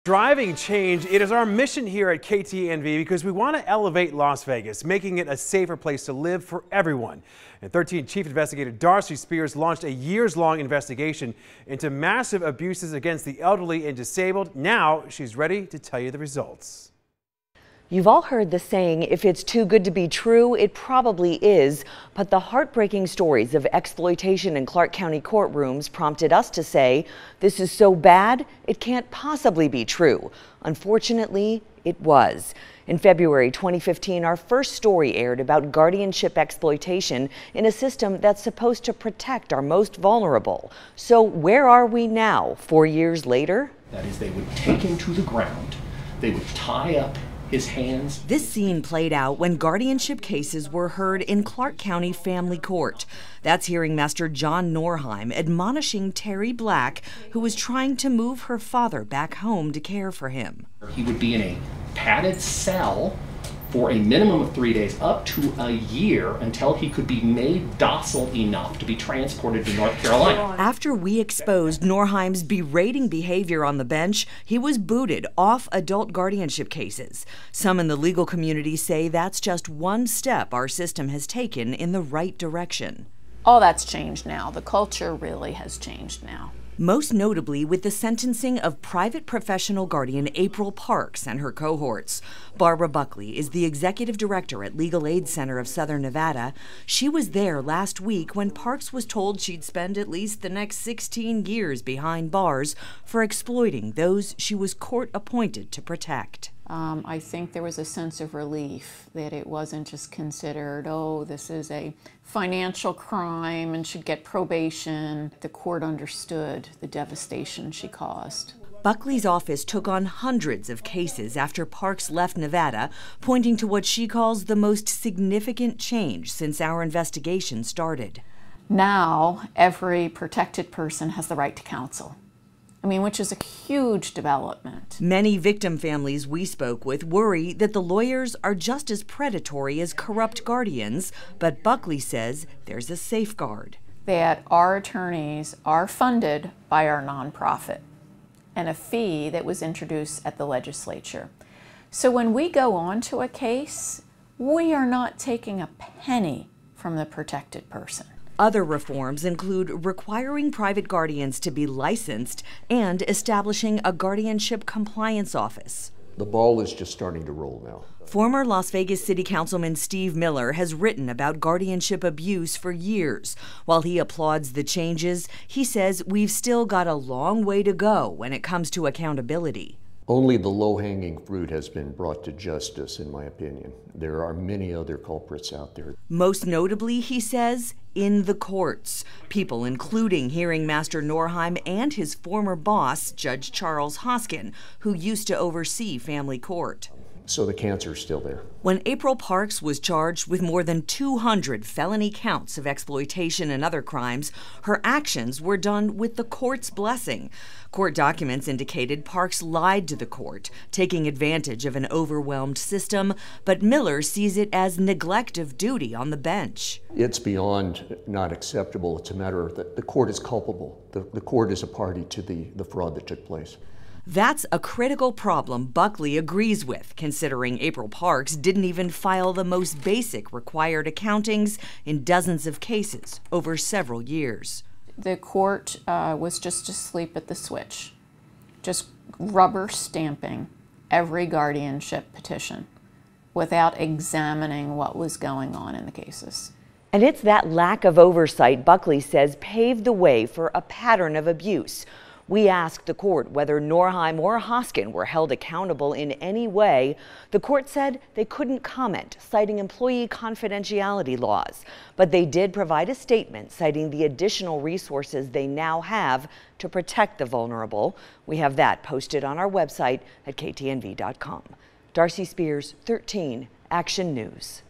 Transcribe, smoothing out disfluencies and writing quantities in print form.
Driving change, it is our mission here at KTNV because we want to elevate Las Vegas, making it a safer place to live for everyone. And 13 Chief Investigator Darcy Spears launched a years-long investigation into massive abuses against the elderly and disabled. Now she's ready to tell you the results. You've all heard the saying, if it's too good to be true, it probably is. But the heartbreaking stories of exploitation in Clark County courtrooms prompted us to say, this is so bad, it can't possibly be true. Unfortunately, it was. In February 2015, our first story aired about guardianship exploitation in a system that's supposed to protect our most vulnerable. So where are we now, 4 years later? That is, they would take him to the ground, they would tie up his hands. This scene played out when guardianship cases were heard in Clark County Family Court. That's hearing Master John Norheim admonishing Terry Black, who was trying to move her father back home to care for him. He would be in a padded cell for a minimum of 3 days, up to a year, until he could be made docile enough to be transported to North Carolina. After we exposed Norheim's berating behavior on the bench, he was booted off adult guardianship cases. Some in the legal community say that's just one step our system has taken in the right direction. All that's changed now. The culture really has changed now. Most notably with the sentencing of private professional guardian April Parks and her cohorts. Barbara Buckley is the executive director at Legal Aid Center of Southern Nevada. She was there last week when Parks was told she'd spend at least the next 16 years behind bars for exploiting those she was court appointed to protect. I think there was a sense of relief that it wasn't just considered, oh, this is a financial crime and should get probation. The court understood the devastation she caused. Buckley's office took on hundreds of cases after Parks left Nevada, pointing to what she calls the most significant change since our investigation started. Now, every protected person has the right to counsel. Which is a huge development. Many victim families we spoke with worry that the lawyers are just as predatory as corrupt guardians, but Buckley says there's a safeguard. That our attorneys are funded by our nonprofit and a fee that was introduced at the legislature. So when we go on to a case, we are not taking a penny from the protected person. Other reforms include requiring private guardians to be licensed and establishing a guardianship compliance office. The ball is just starting to roll now. Former Las Vegas City Councilman Steve Miller has written about guardianship abuse for years. While he applauds the changes, he says we've still got a long way to go when it comes to accountability. Only the low-hanging fruit has been brought to justice, in my opinion. There are many other culprits out there. Most notably, he says, in the courts. People including hearing Master Norheim and his former boss, Judge Charles Hoskin, who used to oversee family court. So the cancer's still there. When April Parks was charged with more than 200 felony counts of exploitation and other crimes, her actions were done with the court's blessing. Court documents indicated Parks lied to the court, taking advantage of an overwhelmed system, but Miller sees it as neglect of duty on the bench. It's beyond not acceptable. It's a matter of that the court is culpable. The court is a party to the fraud that took place. That's a critical problem Buckley agrees with, considering April Parks didn't even file the most basic required accountings in dozens of cases over several years. The court was just asleep at the switch, just rubber stamping every guardianship petition without examining what was going on in the cases. And it's that lack of oversight, Buckley says, paved the way for a pattern of abuse. We asked the court whether Norheim or Hoskin were held accountable in any way. The court said they couldn't comment, citing employee confidentiality laws. But they did provide a statement citing the additional resources they now have to protect the vulnerable. We have that posted on our website at ktnv.com. Darcy Spears, 13 Action News.